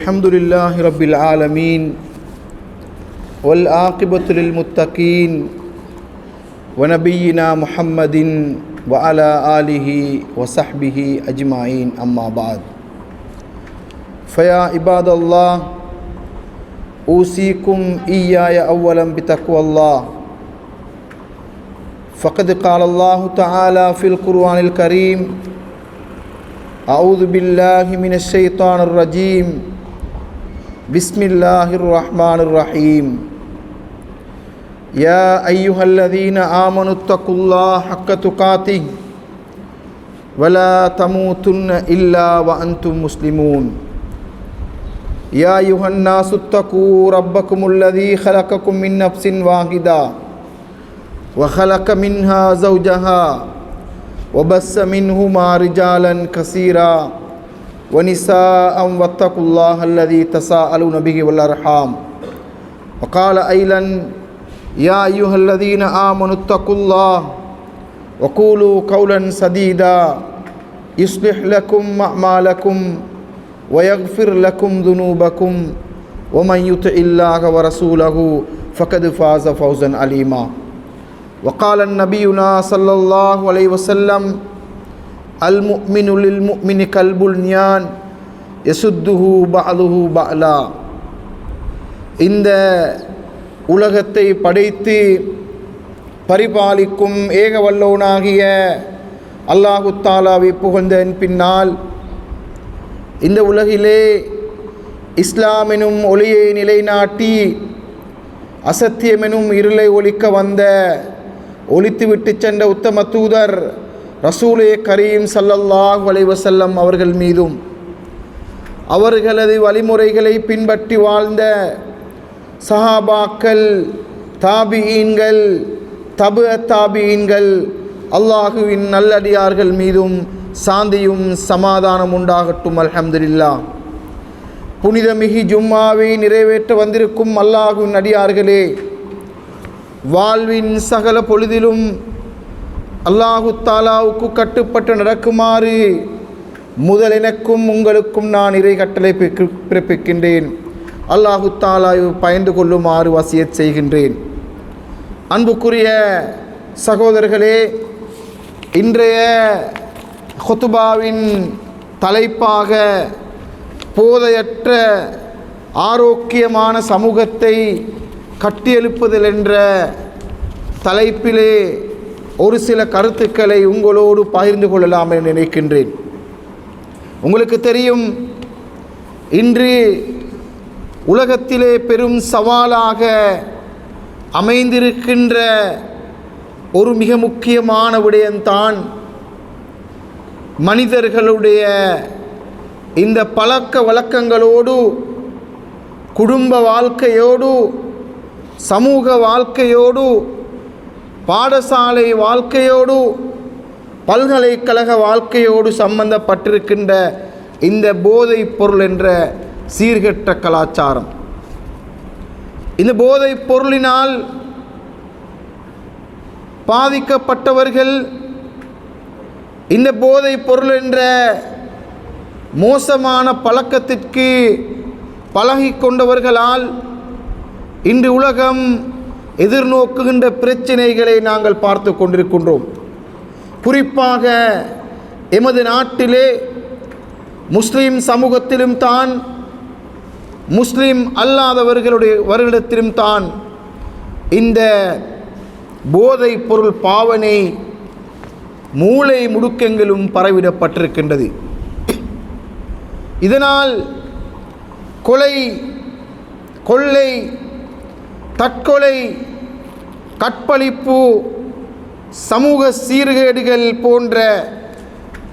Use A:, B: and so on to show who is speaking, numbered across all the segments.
A: الحمد لله رب العالمين والعاقبة للمتقين ونبينا محمد وعلى آله وصحبه أجمعين أما بعد فيا عباد الله أوصيكم إياي أولا بتقوى الله فقد قال الله تعالى في القرآن الكريم أعوذ بالله من الشيطان الرجيم بسم الله الرحمن الرحيم يا أيها الذين آمنوا اتقوا الله حق تقاته ولا تموتن إلا وأنتم مسلمون يا أيها الناس اتقوا ربكم الذي خلقكم من نفس واحدة وخلق منها زوجها وبث منهما رجالا كثيرا ونساء واتقوا الله الذي تساءلون به والأرحام وقال أيضا يا أيها الذين آمنوا اتقوا الله وقولوا قولا سديدا يصلح لكم أعمالكم ويغفر لكم ذنوبكم ومن يطع الله ورسوله فقد فاز فوزا عليما وقال نبينا صلى الله عليه وسلم المؤمن للمؤمن كالبنيان يسده بعضه بعضا. இந்த உலகத்தை படைத்து பரிபாலிக்கும் ஏக வல்லோனாகிய அல்லாஹு தாலாவை புகழ்ந்தன் பின்னால் இந்த உலகிலே இஸ்லாம் எனும் ஒளியை நிலைநாட்டி அசத்தியமெனும் இருளை ஒழிக்க வந்த ஒழித்துவிட்டு சென்ற உத்தம தூதர் ரசூலே கரீம் ஸல்லல்லாஹு அலைஹி வஸல்லம் அவர்கள் மீதும் அவர்களது வழிமுறைகளை பின்பற்றி வாழ்ந்த சஹாபாக்கள், தாபிஈன்கள், தாபிஈன்கள், அல்லாஹுவின் நல்லடியார்கள் மீதும் சாந்தியும் சமாதானம் உண்டாகட்டும். அல்ஹம்துலில்லாஹ். புனிதமிகு ஜும்மாவை நிறைவேற்ற வந்திருக்கும் அல்லாஹுவின் அடியார்களே, வாழ்வின் சகல பொழுதிலும் அல்லாஹு தாலாவுக்கு கட்டுப்பட்டு நடக்குமாறு முதல் எனக்கும் உங்களுக்கும் நான் இறை கட்டளை பிறப்பிக்கின்றேன். அல்லாஹு தாலாவை பயந்து கொள்ளுமாறு வசியத் செய்கின்றேன். அன்புக்குரிய சகோதரர்களே, இன்றைய ஹுத்பாவின் தலைப்பாக போதையற்ற ஆரோக்கியமான சமூகத்தை கட்டியெழுப்புதல் என்ற தலைப்பிலே ஒரு சில கருத்துக்களை உங்களோடு பகிர்ந்து கொள்ளலாம் என நினைக்கின்றேன். உங்களுக்கு தெரியும், இன்று உலகத்திலே பெரும் சவாலாக அமைந்திருக்கின்ற ஒரு மிக முக்கியமான விடயம்தான் மனிதர்களுடைய இந்த பழக்க வழக்கங்களோடு, குடும்ப வாழ்க்கையோடு, சமூக வாழ்க்கையோடு, பாடசாலை வாழ்க்கையோடு, பல்கலைக்கழக வாழ்க்கையோடு சம்பந்தப்பட்டிருக்கின்ற இந்த போதைப் பொருள் என்ற சீர்கெட்ட கலாச்சாரம். இந்த போதைப் பொருளினால் பாதிக்கப்பட்டவர்கள், இந்த போதைப் பொருள் என்ற மோசமான பழக்கத்திற்கு பழகி கொண்டவர்களால் இன்று உலகம் எதிர்நோக்குகின்ற பிரச்சனைகளை நாங்கள் பார்த்து கொண்டிருக்கின்றோம். குறிப்பாக எமது நாட்டிலே முஸ்லீம் சமூகத்திலும் தான், முஸ்லீம் வருடத்திலும் தான் இந்த போதைப் பொருள் பாவனை மூளை முடுக்கெங்கிலும் பரவிடப்பட்டிருக்கின்றது. இதனால் கொலை, கொள்ளை, தற்கொலை, கற்பழிப்பு, சமூக சீர்கேடுகள் போன்ற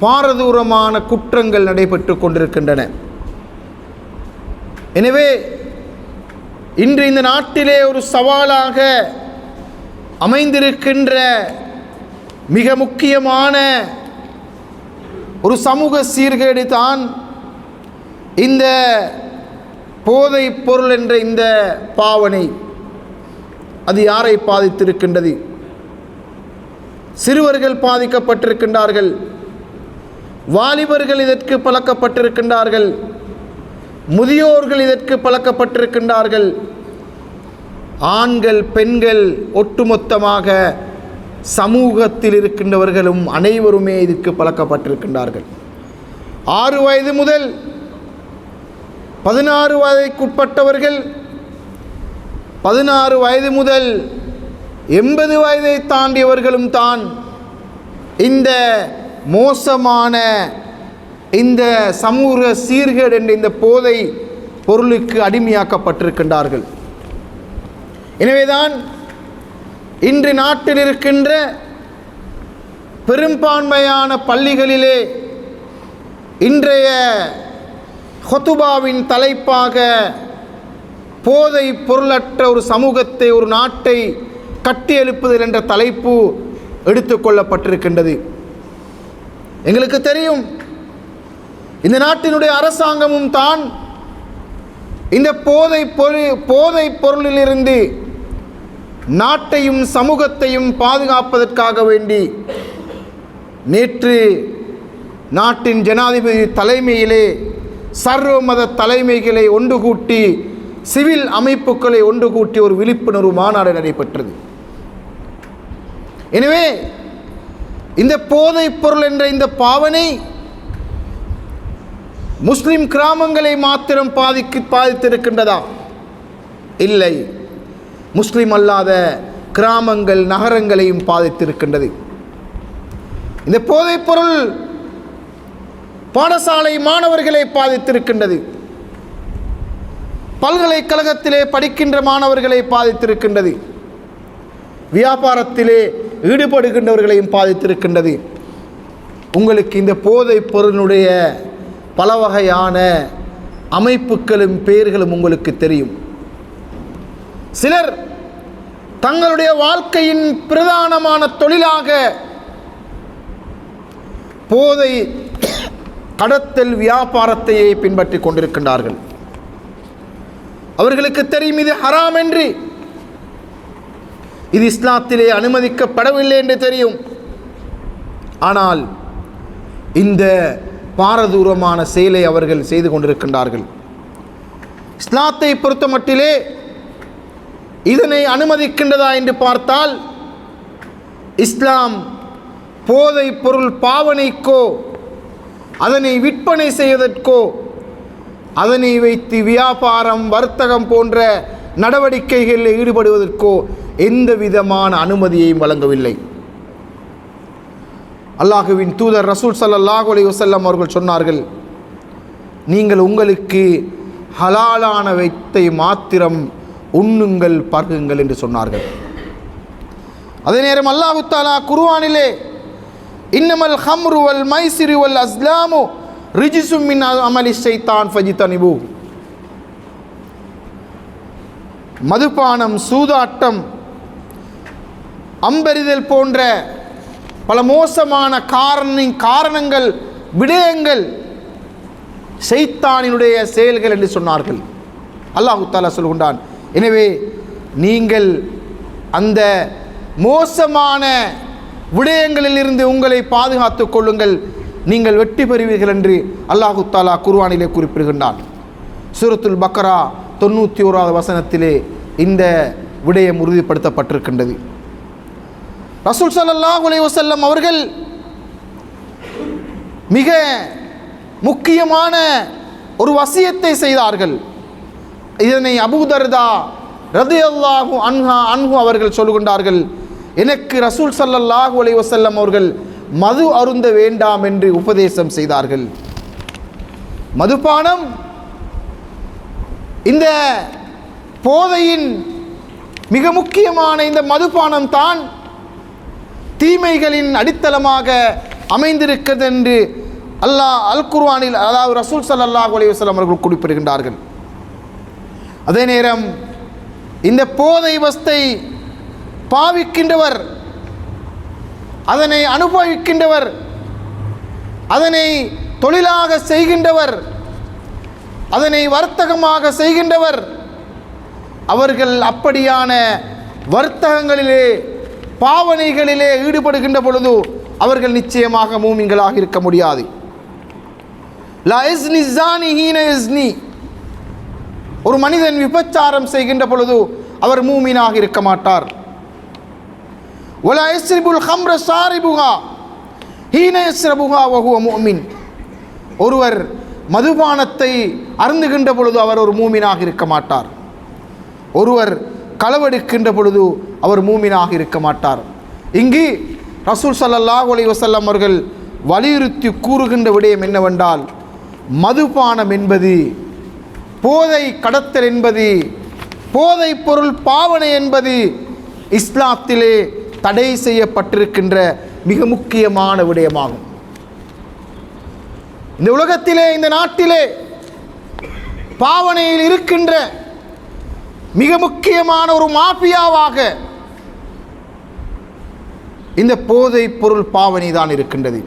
A: பாரதூரமான குற்றங்கள் நடைபெற்று கொண்டிருக்கின்றன. எனவே இன்று இந்த நாட்டிலே ஒரு சவாலாக அமைந்திருக்கின்ற மிக முக்கியமான ஒரு சமூக சீர்கேடு தான் இந்த போதைப் பொருள் என்ற இந்த பாவனை. அது யாரை பாதித்திருக்கின்றது? சிறுவர்கள் பாதிக்கப்பட்டிருக்கின்றார்கள், வாலிபர்கள் இதற்கு பழக்கப்பட்டிருக்கின்றார்கள், முதியோர்கள் இதற்கு பழக்கப்பட்டிருக்கின்றார்கள். ஆண்கள் பெண்கள் ஒட்டுமொத்தமாக சமூகத்தில் இருக்கின்றவர்களும் அனைவருமே இதற்கு பழக்கப்பட்டிருக்கின்றார்கள். 6 வயது முதல் 16 வயதுக்குட்பட்டவர்கள், 16 வயது முதல் 80 வயதை தாண்டியவர்களும் தான் இந்த மோசமான இந்த சமூக சீர்கேடு என்ற இந்த போதை பொருளுக்கு அடிமையாக்கப்பட்டிருக்கின்றார்கள். எனவேதான் இன்று நாட்டில் இருக்கின்ற பெரும்பான்மையான பள்ளிகளிலே இன்றைய ஹுதுபாவின் தலைப்பாக போதை பொருளற்ற ஒரு சமூகத்தை, ஒரு நாட்டை கட்டியெழுப்புதல் என்ற தலைப்பு எடுத்துக்கொள்ளப்பட்டிருக்கின்றது. எங்களுக்கு தெரியும், இந்த நாட்டினுடைய அரசாங்கமும் தான் இந்த போதை பொருளிலிருந்து நாட்டையும் சமூகத்தையும் பாதுகாப்பதற்காக வேண்டி நேற்று நாட்டின் ஜனாதிபதி தலைமையிலே சர்வ மத தலைமைகளை ஒன்று கூட்டி, சிவில் அமைப்புகளை ஒன்று கூட்டி ஒரு விழிப்புணர்வு மாநாடு நடைபெற்றது. எனவே இந்த போதைப் பொருள் என்ற இந்த பாவனை முஸ்லிம் கிராமங்களை மாத்திரம் பாதித்திருக்கின்றதா? இல்லை, முஸ்லிம் அல்லாத கிராமங்கள் நகரங்களையும் பாதித்திருக்கின்றது. இந்த போதைப் பொருள் பாடசாலை மாணவர்களை பாதித்திருக்கின்றது, பல்கலைக்கழகத்திலே படிக்கின்ற மாணவர்களை பாதித்திருக்கின்றது, வியாபாரத்திலே ஈடுபடுகின்றவர்களையும் பாதித்திருக்கின்றது. உங்களுக்கு இந்த போதைப் பொருளுடைய பல வகையான அமைப்புகளும் பெயர்களும் உங்களுக்கு தெரியும். சிலர் தங்களுடைய வாழ்க்கையின் பிரதானமான தொழிலாக போதை கடத்தல் வியாபாரத்தையே பின்பற்றி கொண்டிருக்கின்றார்கள். அவர்களுக்கு தெரியும் இது ஹராம் என்று, இது இஸ்லாத்திலே அனுமதிக்கப்படவில்லை என்று தெரியும். ஆனால் இந்த பாரதூரமான செயலை அவர்கள் செய்து கொண்டிருக்கின்றார்கள். இஸ்லாத்தை பொறுத்த மட்டிலே இதனை அனுமதிக்கின்றதா என்று பார்த்தால், இஸ்லாம் போதை பொருள் பாவனைக்கோ, அதனை விற்பனை செய்வதற்கோ, அதனை வைத்து வியாபாரம் வர்த்தகம் போன்ற நடவடிக்கைகளில் ஈடுபடுவதற்கோ எந்த விதமான அனுமதியையும் வழங்கவில்லை. அல்லாஹுவின் தூதர் ரசூல் ஸல்லல்லாஹு அலைஹி வஸல்லம் அவர்கள் சொன்னார்கள், நீங்கள் உங்களுக்கு ஹலாலான வைத்தை மாத்திரம் உண்ணுங்கள், பருகுங்கள் என்று சொன்னார்கள். அதே நேரம் அல்லாஹு தஆலா குர்ஆனிலே இன்னமல் ஹம்ரு வல் மைசிரு வல் அஸ்லாமு ரிஜ்சும் மின் அமலி ஷைத்தான் ஃபஜ்தனிபு, மதுபானம், சூதாட்டம், அம்பெறிதல் போன்ற பல மோசமான காரணங்கள், விடயங்கள் ஷைத்தானினுடைய செயல்கள் என்று சொன்னார்கள். அல்லாஹு தஆலா சொல்கின்றான், எனவே நீங்கள் அந்த மோசமான விடயங்களில் இருந்து உங்களை பாதுகாத்துக் கொள்ளுங்கள், நீங்கள் வெற்றி பெறுவீர்கள் என்று அல்லாஹு தஆலா குர்ஆனிலே குறிப்பிடுகின்றான். சூரத்துல் பக்ரா 91வது வசனத்திலே இந்த விடயம் உறுதிப்படுத்தப்பட்டிருக்கின்றது. ரசூல் ஸல்லல்லாஹு அலைஹி வஸல்லம் அவர்கள் மிக முக்கியமான ஒரு வசியத்தை செய்தார்கள். இதனை அபூ தர்தா ரலியல்லாஹு அன்ஹு அவர்கள் சொல்கின்றார்கள், எனக்கு ரசூல் ஸல்லல்லாஹு அலைஹி வஸல்லம் அவர்கள் மது அருந்த வேண்டாம் என்று உபதேசம் செய்தார்கள். மதுபானம் இந்த போதையின் மிக முக்கியமான இந்த மதுபானம் தான் தீமைகளின் அடித்தளமாக அமைந்திருக்கிறது என்று அல்லாஹ் அல் குர்ஆனில், அதாவது ரசூல் ஸல்லல்லாஹு அலைஹி வஸல்லம் அவர்கள் குறிப்பிடுகின்றார்கள். அதே நேரம் இந்த போதை வஸ்தை பாவிக்கின்றவர், அதனை அனுபவிக்கின்றவர், அதனை தொழிலாக செய்கின்றவர், அதனை வர்த்தகமாக செய்கின்றவர், அவர்கள் அப்படியான வர்த்தகங்களிலே பாவனைகளிலே ஈடுபடுகின்ற பொழுது அவர்கள் நிச்சயமாக மூமின்களாக இருக்க முடியாது. லா இஸ்னி ஸானி ஹீன இஸ்னி, ஒரு மனிதன் விபச்சாரம் செய்கின்ற பொழுது அவர் மூமினாக இருக்க மாட்டார். வலா யஸ்ரிபுல் ஹம்ர ஷாரிபுஹா ஹீன யஸ்ரபுஹா வஹுவ முஃமின். ஒருவர் மதுபானத்தை அருந்துகின்ற பொழுது அவர் ஒரு மூமினாக இருக்க மாட்டார். ஒருவர் களவெடுக்கின்ற பொழுது அவர் மூமினாக இருக்க மாட்டார். இங்கு ரசூல் ஸல்லல்லாஹு அலைஹி வஸல்லம் அவர்கள் வலியுறுத்தி கூறுகின்ற விடயம் என்னவென்றால், மதுபானம் என்பது, போதை கடத்தல் என்பது, போதை பொருள் பாவனை என்பது இஸ்லாத்திலே தடை செய்யப்பட்டிருக்கின்ற மிக முக்கியமான விடயமாகும். இந்த உலகத்திலே, இந்த நாட்டிலே பாவனையில் இருக்கின்ற மிக முக்கியமான ஒரு மாஃபியாவாக இந்த போதை பொருள் பாவனை தான் இருக்கின்றது.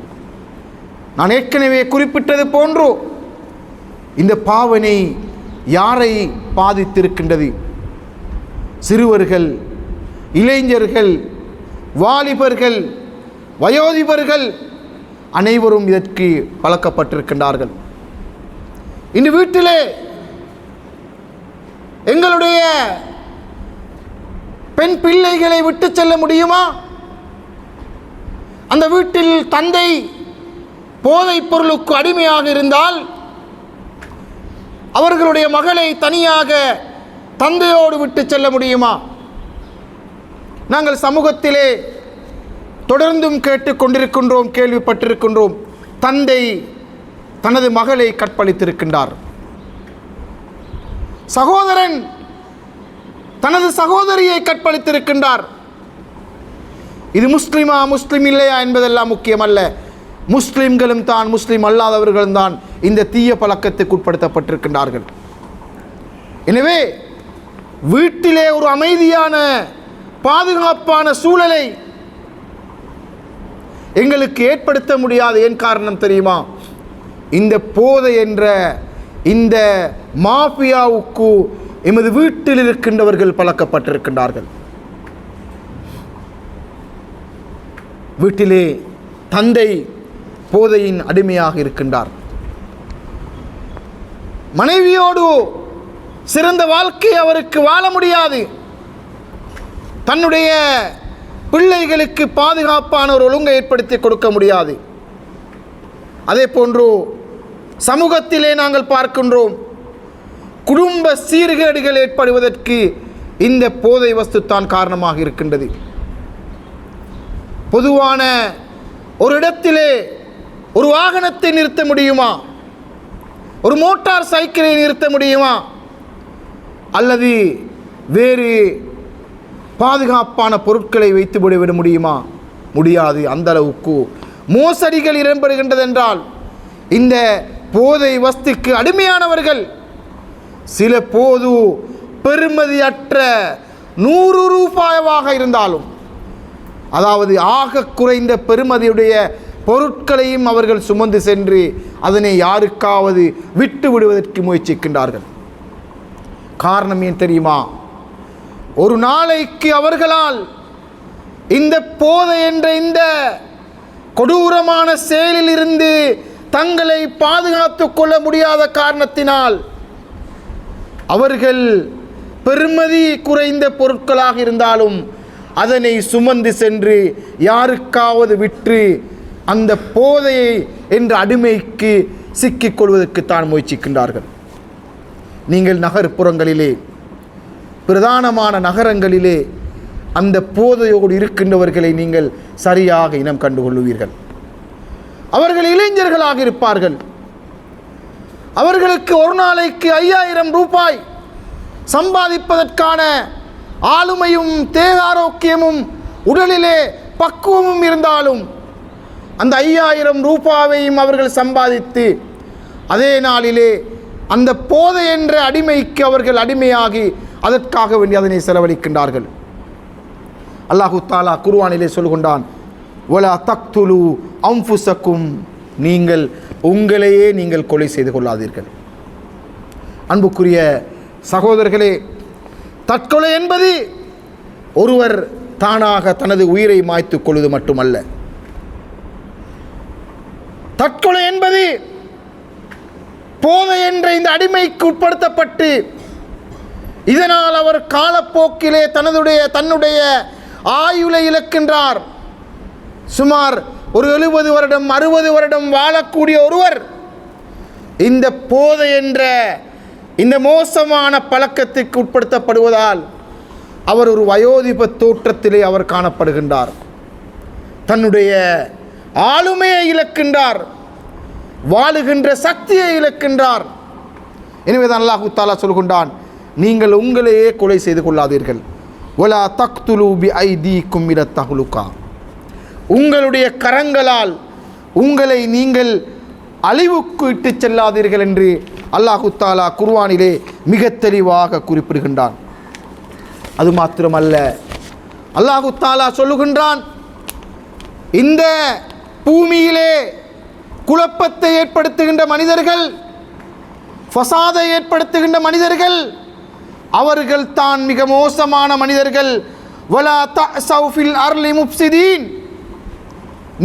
A: நான் ஏற்கனவே குறிப்பிட்டது போன்று இந்த பாவனை யாரை பாதித்திருக்கின்றது? சிறுவர்கள், இளைஞர்கள், வாலிபர்கள், வயோதிபர்கள் அனைவரும் இதற்கு பழக்கப்பட்டிருக்கின்றார்கள். இந்த வீட்டிலே எங்களுடைய பெண் பிள்ளைகளை விட்டு செல்ல முடியுமா? அந்த வீட்டில் தந்தை போதைப் பொருளுக்கு அடிமையாக இருந்தால் அவர்களுடைய மகளை தனியாக தந்தையோடு விட்டு செல்ல முடியுமா? நாங்கள் சமூகத்திலே தொடர்ந்தும் கேட்டுக்கொண்டிருக்கின்றோம், கேள்விப்பட்டிருக்கின்றோம். தந்தை தனது மகளை கற்பழித்திருக்கின்றார். சகோதரன் தனது சகோதரியை கற்பழித்திருக்கின்றார். இது முஸ்லிமா முஸ்லிம் இல்லையா என்பதெல்லாம் முக்கியமல்ல. முஸ்லிம்களும் தான், முஸ்லிம் அல்லாதவர்களும் தான் இந்த தீய பழக்கத்துக்கு உட்படுத்தப்பட்டிருக்கின்றார்கள். எனவே வீட்டிலே ஒரு அமைதியான பாதுகாப்பான சூழலை எங்களுக்கு ஏற்படுத்த முடியாது. ஏன் காரணம் தெரியுமா? இந்த போதை என்ற இந்த மாஃபியாவுக்கு எமது வீட்டில் இருக்கின்றவர்கள் பழக்கப்பட்டிருக்கின்றார்கள். வீட்டிலே தந்தை போதையின் அடிமையாக இருக்கின்றார். மனைவியோடு சிறந்த வாழ்க்கை அவருக்கு வாழ முடியாது. தன்னுடைய பிள்ளைகளுக்கு பாதுகாப்பான ஒரு ஒழுங்கை ஏற்படுத்தி கொடுக்க முடியாது. அதே போன்று சமூகத்திலே நாங்கள் பார்க்கின்றோம், குடும்ப சீர்கேடுகள் ஏற்படுவதற்கு இந்த போதை வஸ்து தான் காரணமாக இருக்கின்றது. பொதுவான ஒரு இடத்திலே ஒரு வாகனத்தை நிறுத்த முடியுமா? ஒரு மோட்டார் சைக்கிளை நிறுத்த முடியுமா? அல்லது வேறு பாதுகாப்பான பொருட்களை வைத்து விட முடியுமா? முடியாது. அந்த அளவுக்கு மோசடிகள் இடம்பெறுகின்றது. என்றால் இந்த போதை வஸ்துக்கு அடிமையானவர்கள் சில போது பெறுமதியற்ற 100 ரூபாயாக இருந்தாலும், அதாவது ஆக குறைந்த பெறுமதியுடைய பொருட்களையும் அவர்கள் சுமந்து சென்று அதனை யாருக்காவது விட்டு விடுவதற்கு முயற்சிக்கின்றார்கள். காரணம் ஏன் தெரியுமா? ஒரு நாளைக்கு அவர்களால் இந்த போதை என்ற இந்த கொடூரமான செயலில் இருந்து தங்களை பாதுகாத்துக் கொள்ள முடியாத காரணத்தினால் அவர்கள் பெறுமதி குறைந்த பொருட்களாக இருந்தாலும் அதனை சுமந்து சென்று யாருக்காவது விற்று அந்த போதையை என்ற அடிமைக்கு சிக்கிக்கொள்வதற்குத்தான் முயற்சிக்கின்றார்கள். நீங்கள் நகர்ப்புறங்களிலே, பிரதானமான நகரங்களிலே அந்த போதையோடு இருக்கின்றவர்களை நீங்கள் சரியாக இனம் கண்டுகொள்வீர்கள். அவர்கள் இளைஞர்களாக இருப்பார்கள். அவர்களுக்கு ஒரு நாளைக்கு 5000 ரூபாய் சம்பாதிப்பதற்கான ஆளுமையும் தேக ஆரோக்கியமும் உடலிலே பக்குவமும் இருந்தாலும் அந்த 5000 ரூபாயையும் அவர்கள் சம்பாதித்து அதே நாளிலே அந்த போதை என்ற அடிமைக்கு அவர்கள் அடிமையாகி அதற்காக வேண்டி அதனை செலவழிக்கின்றார்கள். அல்லாஹு தாலா குர்ஆனிலே சொல்கின்றான், வலா தக்துலு அன்ஃபுஸக்கும், நீங்கள் உங்களையே நீங்கள் கொலை செய்து கொள்ளாதீர்கள். அன்புக்குரிய சகோதரர்களே, தற்கொலை என்பது ஒருவர் தானாக தனது உயிரை மாய்த்துக் கொள்வது மட்டுமல்ல. தற்கொலை என்பது போதை என்ற இந்த அடிமைக்கு உட்படுத்தப்பட்டு இதனால் அவர் காலப்போக்கிலே தன்னுடைய ஆயுளை இழக்கின்றார். சுமார் ஒரு 70 வருடம் 60 வருடம் வாழக்கூடிய ஒருவர் இந்த போதை என்ற இந்த மோசமான பழக்கத்திற்கு உட்படுத்தப்படுவதால் அவர் ஒரு வயோதிப தோற்றத்திலே அவர் காணப்படுகின்றார். தன்னுடைய ஆளுமையை இழக்கின்றார், வாழுகின்ற சக்தியை இழக்கின்றார். எனவேதான் அல்லாஹு தஆலா சொல்கின்றான், நீங்கள் உங்களையே கொலை செய்து கொள்ளாதீர்கள். வலா தக்துலு பி ஐதீக்கும் இலத் தஹ்லுகா, உங்களுடைய கரங்களால் உங்களை நீங்கள் அழிவுக்கு இட்டு செல்லாதீர்கள் என்று அல்லாஹு தஆலா குர்ஆனிலே மிக தெளிவாக குறிப்பிடுகின்றான். அது மாத்திரமல்ல, அல்லாஹு தஆலா சொல்லுகின்றான், இந்த பூமியிலே குழப்பத்தை ஏற்படுத்துகின்ற மனிதர்கள், ஃபசாதை ஏற்படுத்துகின்ற மனிதர்கள், அவர்கள் தான் மிக மோசமான மனிதர்கள். வலா தஅஸவ் ஃபில் அர்லி முஃப்ஸிதீன்,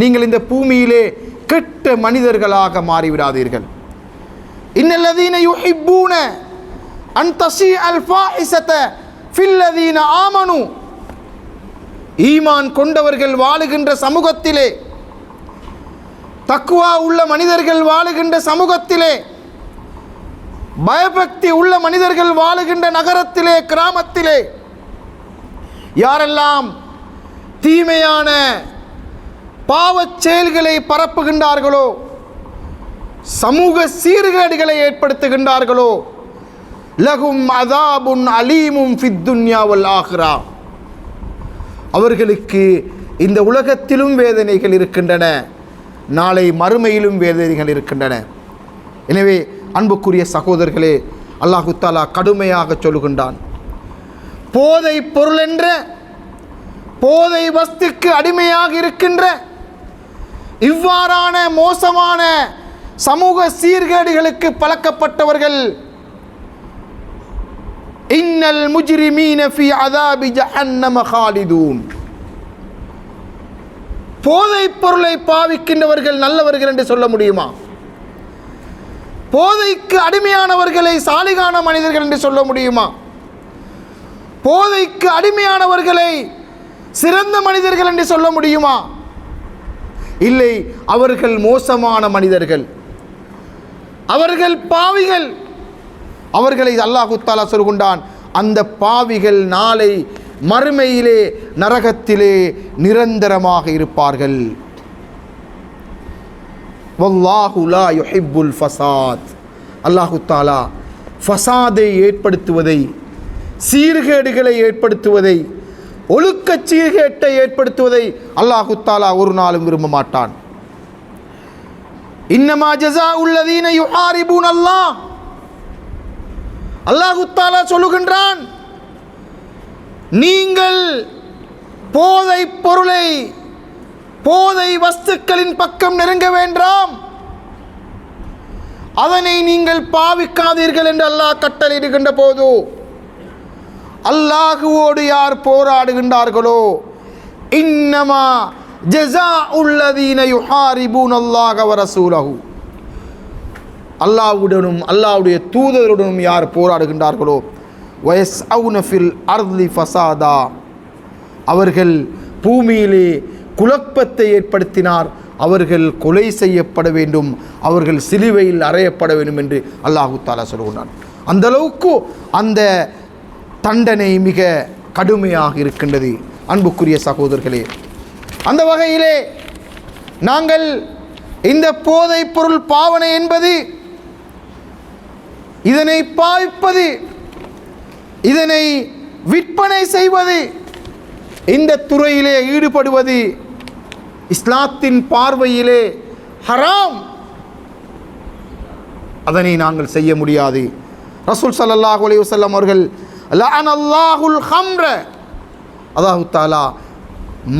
A: நீங்கள் இந்த பூமியிலே கெட்ட மனிதர்களாக மாறிவிடாதீர்கள். இன்னல்லதீன யுஹிப்பூன அன் தஸீஅல் ஃபாஹிஸத ஃபில்லதீன ஆமனு, ஈமான் கொண்டவர்கள் வாழுகின்ற சமூகத்திலே, தக்வா உள்ள மனிதர்கள் வாழுகின்ற சமூகத்திலே, பயபக்தி உள்ள மனிதர்கள் வாழுகின்ற நகரத்திலே, கிராமத்திலே யாரெல்லாம் தீமையான பாவச் செயல்களை பரப்புகின்றார்களோ, சமூக சீர்கேடுகளை ஏற்படுத்துகின்றார்களோ, லஹும் அஸாபுன் அலீமும் ஃபித் துன்யா வல் ஆখিরা, அவர்களுக்கு இந்த உலகத்திலும் வேதனைகள் இருக்கின்றன, நாளை மறுமையிலும் வேதனைகள் இருக்கின்றன. எனவே அன்புக்குரிய சகோதரர்களே, அல்லாஹு தஆலா கடுமையாக சொல்லுகின்றான், போதை பொருள் என்ற போதை வஸ்துக்கு அடிமையாக இருக்கின்ற இவ்வாறான மோசமான சமூக சீர்கேடுகளுக்கு பழக்கப்பட்டவர்கள், இன்னல் முஜ்ரிமீன ஃபீ அஸாபி ஜஹன்னம காலிதூன், போதைப் பொருளை பாவிக்கின்றவர்கள் நல்லவர்கள் என்று சொல்ல முடியுமா? போதைக்கு அடிமையானவர்களை சாலிகான மனிதர்கள் என்று சொல்ல முடியுமா? போதைக்கு அடிமையானவர்களை சிறந்த மனிதர்கள் என்று சொல்ல முடியுமா? இல்லை, அவர்கள் மோசமான மனிதர்கள், அவர்கள் பாவிகள். அவர்களை அல்லாஹு தஆலா சொல்கின்றான், அந்த பாவிகள் நாளை மறுமையிலே நரகத்திலே நிரந்தரமாக இருப்பார்கள். வல்லாஹு லா யுஹிப்புல் ஃபசாத், அல்லாஹு தஆலா ஃபசாதை ஏற்படுத்துவதை, சீர்கேடுகளை ஏற்படுத்துவதை, ஒழுக்க சீர்கேட்டை ஏற்படுத்துவதை அல்லாஹு தஆலா ஒரு நாளும் விரும்ப மாட்டான். இன்னமா ஜஸாஉல் லதீன யுஹாரிபூன அல்லாஹ், அல்லாஹு தஆலா சொல்லுகின்றான், நீங்கள் போதை பொருளை, போதை வஸ்துக்களின் பக்கம் நெருங்க வேண்டாம், அதனை நீங்கள் பாவிக்காதீர்கள் என்று அல்லாஹ் கட்டளையிடுகின்ற போது, அல்லாஹுவோடு யார் போராடுகின்றார்களோ, இன்னமா ஜஸாஉல் லதீன யுஹாரிபூன அல்லாஹ வ ரசூலஹு, அல்லாஹ்வுடனும் அல்லாஹ்வுடைய தூதருடனும் யார் போராடுகின்றார்களோ, வயஸ்அவுன ஃபில் அர்லி ஃபசாதா, அவர்கள் பூமியிலே குழப்பத்தை ஏற்படுத்தினார், அவர்கள் கொலை செய்யப்பட வேண்டும், அவர்கள் சிலுவையில் அறையப்பட வேண்டும் என்று அல்லாஹு தஆலா சொல்கிறான். அந்த அளவுக்கு அந்த தண்டனை மிக கடுமையாக இருக்கின்றது. அன்புக்குரிய சகோதரர்களே, அந்த வகையிலே நாங்கள் இந்த போதைப் பொருள் பாவனை என்பது, இதனை பாவிப்பது, இதனை விற்பனை செய்வது, இந்த துறையிலே ஈடுபடுவது இஸ்லாத்தின் பார்வையிலே ஹராம். அதனை நாங்கள் செய்ய முடியாது. ரசூல் ஸல்லல்லாஹு அலைஹி வஸல்லம் அவர்கள் லஅனல்லாஹுல் ஹம்ர, அல்லாஹ் தஆலா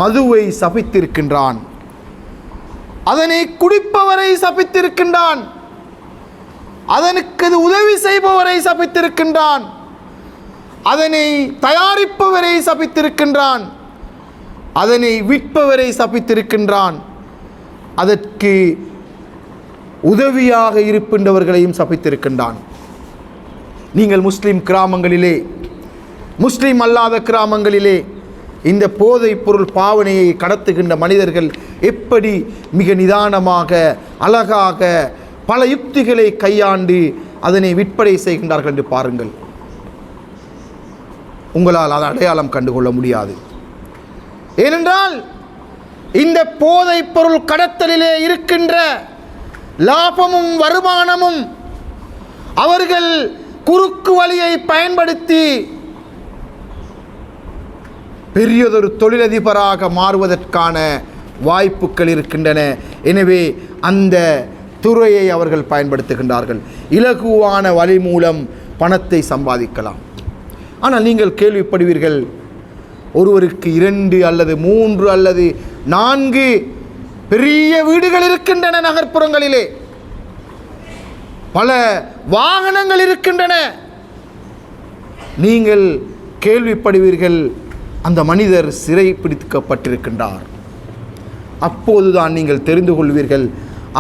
A: மதுவை சபித்திருக்கின்றான், அதனை குடிப்பவரை சபித்திருக்கின்றான், அதற்கு உதவி செய்பவரை சபித்திருக்கின்றான், அதனை தயாரிப்பவரை சபித்திருக்கின்றான், அதனை விற்பவரை சபித்திருக்கின்றான், அதற்கு உதவியாக இருக்கின்றவர்களையும் சபித்திருக்கின்றான். நீங்கள் முஸ்லிம் கிராமங்களிலே முஸ்லிம் அல்லாத கிராமங்களிலே இந்த போதைப் பொருள் பாவனையை கடத்துகின்ற மனிதர்கள் எப்படி மிக நிதானமாக அழகாக பல யுக்திகளை கையாண்டு அதனை விற்பனை செய்கின்றார்கள் என்று பாருங்கள். உங்களால் அதை அடையாளம் கண்டுகொள்ள முடியாது. ஏனென்றால் இந்த போதைப் பொருள் கடத்தலிலே இருக்கின்ற லாபமும் வருமானமும் அவர்கள் குறுக்கு வழியை பயன்படுத்தி பெரியதொரு தொழிலதிபராக மாறுவதற்கான வாய்ப்புகள் இருக்கின்றன. எனவே அந்த துறையை அவர்கள் பயன்படுத்துகின்றார்கள். இலகுவான வழி மூலம் பணத்தை சம்பாதிக்கலாம். ஆனால் நீங்கள் கேள்விப்படுவீர்கள், ஒருவருக்கு 2 அல்லது 3 அல்லது 4 பெரிய வீடுகள் இருக்கின்றன, நகர்ப்புறங்களிலே பல வாகனங்கள் இருக்கின்றன. நீங்கள் கேள்விப்படுவீர்கள், அந்த மனிதர் சிறை பிடிக்கப்பட்டிருக்கின்றார். அப்போதுதான் நீங்கள் தெரிந்து கொள்வீர்கள்,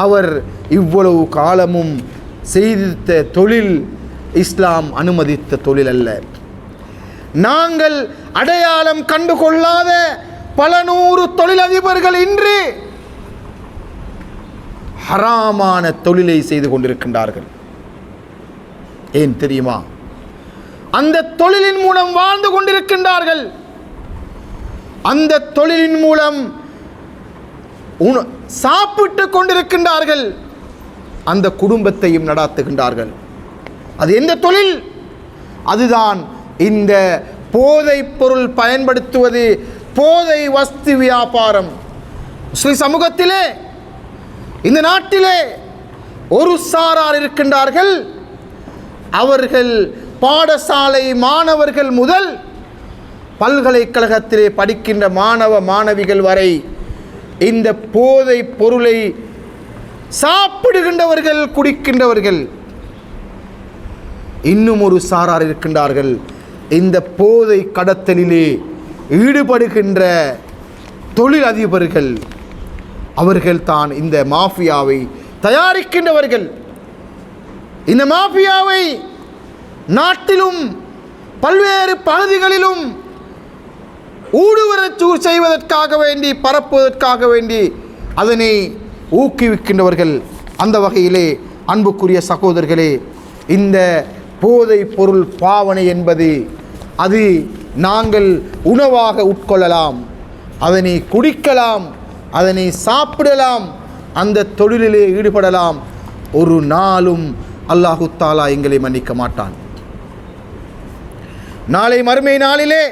A: அவர் இவ்வளவு காலமும் செய்த தொழில் இஸ்லாம் அனுமதித்த தொழில் அல்ல. நாங்கள் அடையாளம் கண்டுகொள்ளாத பல 100 தொழிலதிபர்கள் இன்று ஹராமான தொழிலை செய்து கொண்டிருக்கின்றார்கள். ஏன் தெரியுமா? அந்த தொழிலின் மூலம் வாழ்ந்து கொண்டிருக்கின்றார்கள். அந்த தொழிலின் மூலம் சாப்பிட்டு கொண்டிருக்கின்றார்கள். அந்த குடும்பத்தையும் நடாத்துகின்றார்கள். அது எந்த தொழில்? அதுதான் இந்த போதைப் பொருள் பயன்படுத்துவது, போதை வஸ்து வியாபாரம். முஸ்லிம் சமூகத்திலே, இந்த நாட்டிலே ஒரு சாரார் இருக்கின்றார்கள். அவர்கள் பாடசாலை மாணவர்கள் முதல் பல்கலைக்கழகத்திலே படிக்கின்ற மாணவ மாணவிகள் வரை இந்த போதை பொருளை சாப்பிடுகின்றவர்கள், குடிக்கின்றவர்கள். இன்னும் ஒரு சாரார் இருக்கின்றார்கள், இந்த போதை கடத்தலிலே ஈடுபடுகின்ற தொழில் அதிபர்கள். அவர்கள் தான் இந்த மாஃபியாவை தயாரிக்கின்றவர்கள். இந்த மாஃபியாவை நாட்டிலும் பல்வேறு பகுதிகளிலும் ஊடுருவ செய்வதற்காக வேண்டி, பரப்புவதற்காக வேண்டி அதனை ஊக்குவிக்கின்றவர்கள். அந்த வகையிலே அன்புக்குரிய சகோதரர்களே, இந்த போதை பொருள் பாவனை என்பது அது நாங்கள் உணவாக உட்கொள்ளலாம், அதனை குடிக்கலாம், அதனை சாப்பிடலாம், அந்த தொழிலிலே ஈடுபடலாம். ஒரு நாளும் அல்லாஹு தாலா எங்களை மன்னிக்க மாட்டான். நாளை மறுமை நாளிலே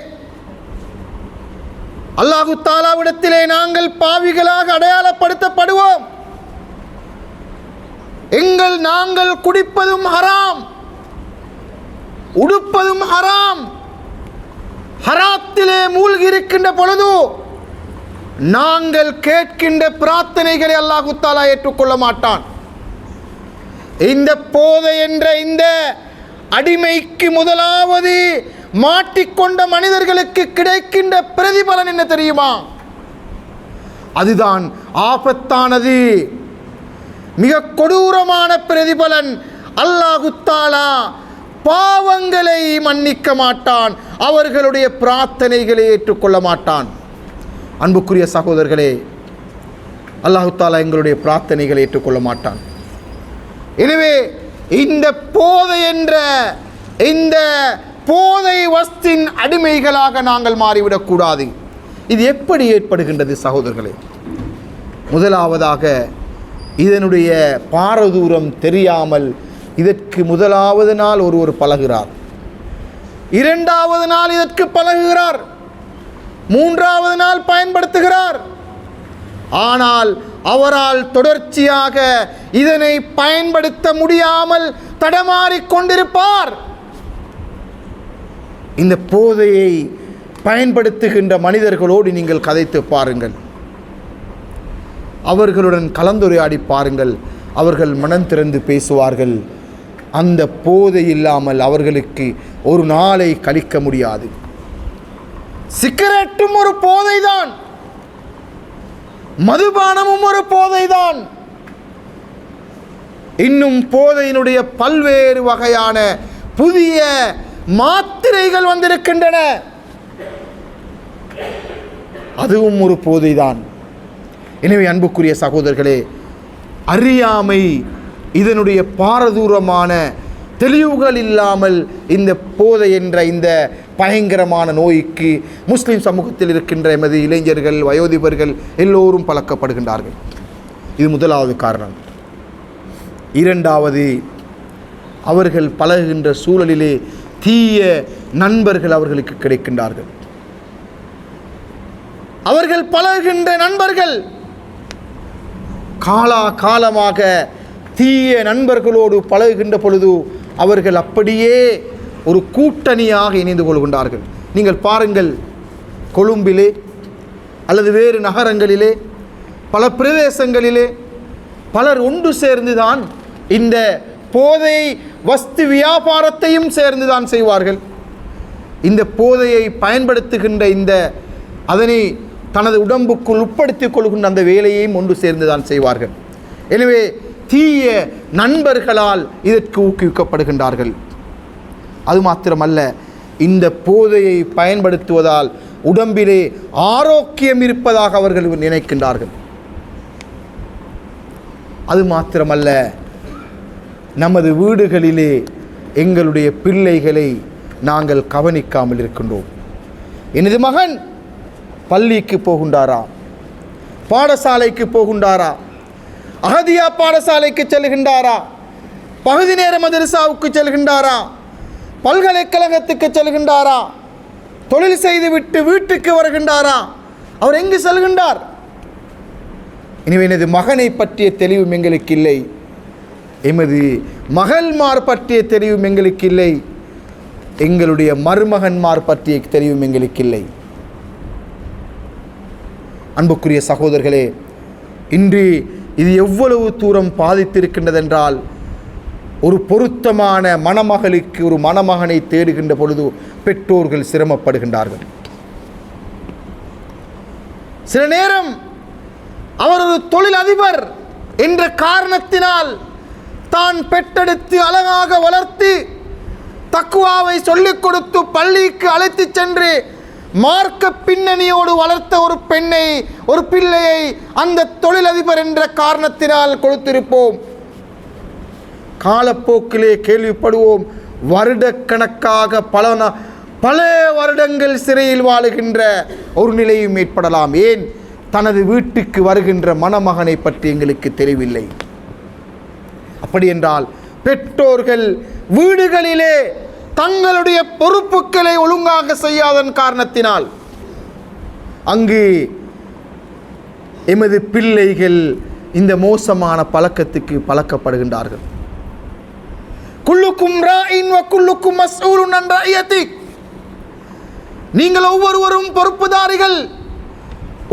A: அல்லாஹு தாலாவிடத்திலே நாங்கள் பாவிகளாக அடையாளப்படுத்தப்படுவோம். நாங்கள் குடிப்பதும் ஹராம், உடுப்பதும் ஹராம், ஹராத்திலே மூழ்கி இருக்கின்ற பொழுது நாங்கள் கேட்கின்ற பிரார்த்தனைகளை அல்லாஹு தாலா ஏற்றுக்கொள்ள மாட்டான். இந்த போதை என்ற இந்த அடிமைக்கு முதலாவது மாட்டிக்கொண்ட மனிதர்களுக்கு கிடைக்கின்ற பிரதிபலன் என்ன தெரியுமா? அதுதான் ஆபத்தானது, மிக கொடூரமான பிரதிபலன். அல்லாஹு தஆலா பாவங்களை மன்னிக்க மாட்டான், அவர்களுடைய பிரார்த்தனைகளை ஏற்றுக்கொள்ள மாட்டான். அன்புக்குரிய சகோதரர்களே, அல்லாஹு தஆலா எங்களுடைய பிரார்த்தனைகளை ஏற்றுக்கொள்ள மாட்டான். எனவே இந்த போதை என்ற இந்த போதை வஸ்தின் அடிமைகளாக நாங்கள் மாறிவிடக்கூடாது. இது எப்படி ஏற்படுகின்றது சகோதரர்களே? முதலாவதாக இதனுடைய பாரதூரம் தெரியாமல் இதற்கு முதலாவது நாள் ஒருவர் பழகுகிறார், இரண்டாவது நாள் இதற்கு பழகுகிறார், மூன்றாவது நாள் பயன்படுத்துகிறார். ஆனால் அவரால் தொடர்ச்சியாக இதனை பயன்படுத்த முடியாமல் தடமாறிக் கொண்டிருப்பார். இந்த போதையை பயன்படுத்துகின்ற மனிதர்களோடு நீங்கள் கதைத்து பாருங்கள், அவர்களுடன் கலந்துரையாடி பாருங்கள், அவர்கள் மனம் திறந்து பேசுவார்கள். அந்த போதை இல்லாமல் அவர்களுக்கு ஒரு நாளை கழிக்க முடியாது. சிகரெட்டும் ஒரு போதைதான், மதுபானமும் ஒரு போதைதான். இன்னும் போதையினுடைய பல்வேறு வகையான புதிய மாத்திரைகள் வந்திருக்கின்றன. அதுவும் ஒரு போதைதான். எனவே அன்புக்குரிய சகோதரர்களே, அறியாமை இதனுடைய பாரதூரமான தெளிவுகள் இல்லாமல் இந்த போதை என்ற இந்த பயங்கரமான நோய்க்கு முஸ்லிம் சமூகத்தில் இருக்கின்ற எமது இளைஞர்கள், வயோதிபர்கள் எல்லோரும் பழக்கப்படுகின்றார்கள். இது முதலாவது காரணம். இரண்டாவது, அவர்கள் பழகுகின்ற சூழலிலே தீய நண்பர்கள் அவர்களுக்கு கிடைக்கின்றார்கள். அவர்கள் பழகுகின்ற நண்பர்கள் காலமாக தீய நண்பர்களோடு பழகுகின்ற பொழுது அவர்கள் அப்படியே ஒரு கூட்டணியாக இணைந்து கொள்கின்றார்கள். நீங்கள் பாருங்கள், கொழும்பிலே அல்லது வேறு நகரங்களிலே பல பிரதேசங்களிலே பலர் ஒன்று சேர்ந்துதான் இந்த போதை வஸ்து வியாபாரத்தையும் சேர்ந்துதான் செய்வார்கள். இந்த போதையை பயன்படுத்துகின்ற அதனை தனது உடம்புக்குள் உட்படுத்திக் கொள்கின்ற அந்த வேலையையும் ஒன்று சேர்ந்துதான் செய்வார்கள். எனவே தீய நண்பர்களால் இதற்கு ஊக்குவிக்கப்படுகின்றார்கள். அது மாத்திரமல்ல, இந்த போதையை பயன்படுத்துவதால் உடம்பிலே ஆரோக்கியம் இருப்பதாக அவர்கள் நினைக்கின்றார்கள். அது மாத்திரமல்ல, நமது வீடுகளிலே எங்களுடைய பிள்ளைகளை நாங்கள் கவனிக்காமல் இருக்கின்றோம். எனது மகன் பள்ளிக்கு போகின்றாரா, பாடசாலைக்கு போகின்றாரா, அஹதியா பாடசாலைக்கு செல்கின்றாரா, பகுதி நேர மதரசாவுக்கு செல்கின்றாரா, பல்கலைக்கழகத்துக்கு செல்கின்றாரா, தொழில் செய்துவிட்டு வீட்டுக்கு வருகின்றாரா, அவர் எங்கு செல்கின்றார்? எனவே எனது மகனை பற்றிய தெளிவும் எங்களுக்கு இல்லை, எமது மகள்மார் பற்றிய தெளிவும் எங்களுக்கு இல்லை, எங்களுடைய மருமகன்மார் பற்றிய தெளிவும் எங்களுக்கு இல்லை. அன்புக்குரிய சகோதரர்களே, இன்று இது எவ்வளவு தூரம் பாதித்திருக்கின்றதென்றால், ஒரு பொருத்தமான மணமகளுக்கு ஒரு மணமகனை தேடுகின்ற பொழுது பெற்றோர்கள் சிரமப்படுகின்றார்கள். சில நேரம் அவர் ஒரு தொழில் அதிபர் என்ற காரணத்தினால் தான் பெற்றெடுத்து அழகாக வளர்த்து தக்குவாவை சொல்லிக் கொடுத்து பள்ளிக்கு அழைத்து சென்று மார்க்க பின்னணியோடு வளர்த்த ஒரு பெண்ணை, ஒரு பிள்ளையை அந்த தொழிலதிபர் என்ற காரணத்தினால் கொடுத்திருப்போம். காலப்போக்கிலே கேள்விப்படுவோம், வருடக்கணக்காக பல வருடங்கள் சிறையில் வாழுகின்ற ஒரு நிலையும் ஏற்படலாம். ஏன்? தனது வீட்டுக்கு வருகின்ற மணமகனை பற்றி எங்களுக்கு தெரியவில்லை. அப்படி என்றால் பெற்றோர்கள் வீடுகளிலே தங்களுடைய பொறுப்புகளை ஒழுங்காக செய்யாதன் காரணத்தினால் அங்கு எமது பிள்ளைகள் இந்த மோசமான பழக்கத்துக்கு பழக்கப்படுகின்றார்கள். குல்லுக்கும் ராயின் வ குல்லுக்கும் மஸ்ஊலுன் அன் ரஅயத்திக். நீங்கள் ஒவ்வொருவரும் பொறுப்புதாரிகள்,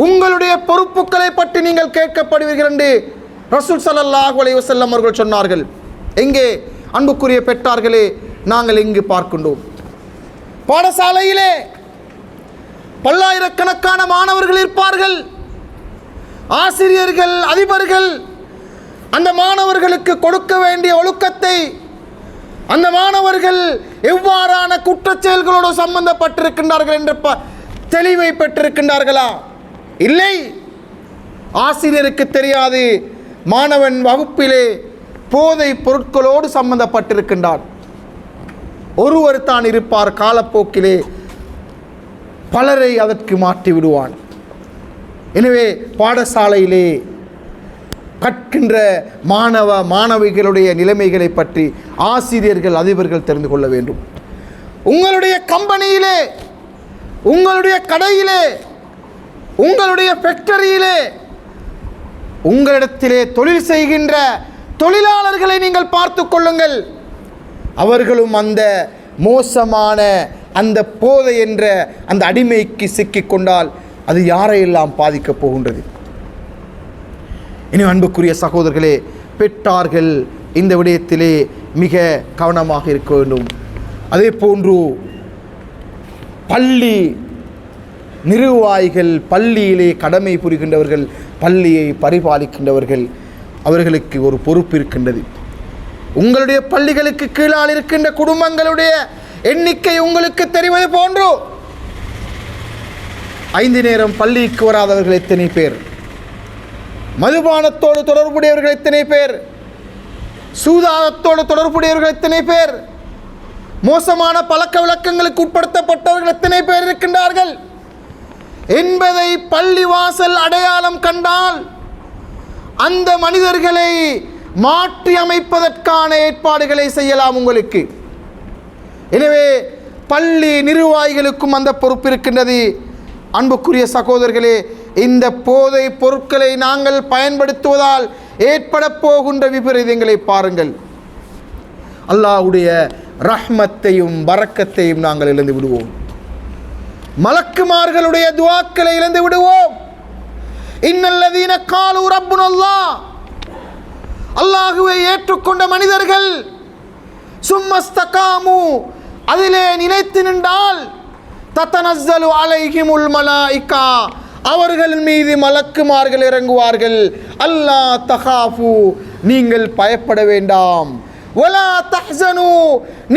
A: உங்களுடைய பொறுப்புகளை பற்றி நீங்கள் கேட்கப்படுவீர்கள் என்று ரசூல் ஸல்லல்லாஹு அலைஹி வஸல்லம் அவர்கள் சொன்னார்கள். எங்கே அன்புக்குரிய பெற்றார்களே, நாங்கள் எங்கு பார்க்கின்றோம்? பாடசாலையிலே பல்லாயிரக்கணக்கான மாணவர்கள் இருப்பார்கள். ஆசிரியர்கள், அதிபர்கள் அந்த மாணவர்களுக்கு கொடுக்க வேண்டிய ஒழுக்கத்தை, அந்த மாணவர்கள் எவ்வாறான குற்றச் செயல்களோடு சம்பந்தப்பட்டிருக்கின்றார்கள் என்ற தெளிவை பெற்றிருக்கின்றார்களா? இல்லை. ஆசிரியருக்கு தெரியாது மாணவன் வகுப்பிலே போதை பொருட்களோடு சம்பந்தப்பட்டிருக்கின்றான். ஒருவர் தான் இருப்பார், காலப்போக்கிலே பலரை அதற்கு மாற்றி விடுவான். எனவே பாடசாலையிலே கற்கின்ற மாணவிகளுடைய நிலைமைகளை பற்றி ஆசிரியர்கள், அதிபர்கள் தெரிந்து கொள்ள வேண்டும். உங்களுடைய கம்பெனியிலே, உங்களுடைய கடையிலே, உங்களுடைய ஃபேக்டரியிலே, உங்களிடத்திலே தொழில் செய்கின்ற தொழிலாளர்களை நீங்கள் பார்த்து கொள்ளுங்கள். அவர்களும் அந்த மோசமான அந்த போதை என்ற அந்த அடிமைக்கு சிக்கிக்கொண்டால் அது யாரையெல்லாம் பாதிக்கப் போகின்றது? இனி அன்புக்குரிய சகோதரர்களே, பெற்றார்கள் இந்த விடயத்திலே மிக கவனமாக இருக்க வேண்டும். அதே போன்று பள்ளி நிர்வாகிகள், பள்ளியிலே கடமை புரிகின்றவர்கள், பள்ளியை பரிபாலிக்கின்றவர்கள், அவர்களுக்கு ஒரு பொறுப்பு இருக்கின்றது. உங்களுடைய பள்ளிகளுக்கு கீழால் இருக்கின்ற குடும்பங்களுடைய எண்ணிக்கை உங்களுக்கு தெரிவது போன்று 5 நேரம் பள்ளிக்கு வராதவர்கள் எத்தனை பேர், மதுபானத்தோடு தொடர்புடையவர்கள் எத்தனை பேர், சூதாட்டத்தோடு தொடர்புடையவர்கள் எத்தனை பேர், மோசமான பழக்க வழக்கங்களுக்கு உட்படுத்தப்பட்டவர்கள் எத்தனை பேர் இருக்கின்றார்கள் என்பதை பள்ளிவாசல் அடையாளம் கண்டால் அந்த மனிதர்களை மாற்றி அமைப்பதற்கான ஏற்பாடுகளை செய்யலாம் உங்களுக்கு. எனவே பள்ளி நிர்வாகிகளுக்கும் அந்த பொறுப்பு இருக்கின்றது. அன்புக்குரிய சகோதரர்களே, இந்த போதை பொருட்களை நாங்கள் பயன்படுத்துவதால் ஏற்பட போகின்ற விபரீதங்களை பாருங்கள். அல்லாஹ்வுடைய ரஹ்மத்தையும் பரக்கத்தையும் நாங்கள் இழந்து விடுவோம். மலக்குமார்களுடைய துஆக்களை இழந்து விடுவோம். இன்னல்லதீன காலு ரப்புனல்லாஹ், அல்லாஹ்வை ஏற்றுக்கொண்ட மனிதர்கள் சும்மஸ்தகாமு, அதிலே நிலைத்து நின்றால் தத்தனஸ்ஸலு அலைஹிமுல் மலாயிகா, அவர்கள் மீது மலக்குமார்கள் இறங்குவார்கள். அல்லா தகாஃபு, நீங்கள் பயப்பட வேண்டாம். வலா தஹ்ஸனு,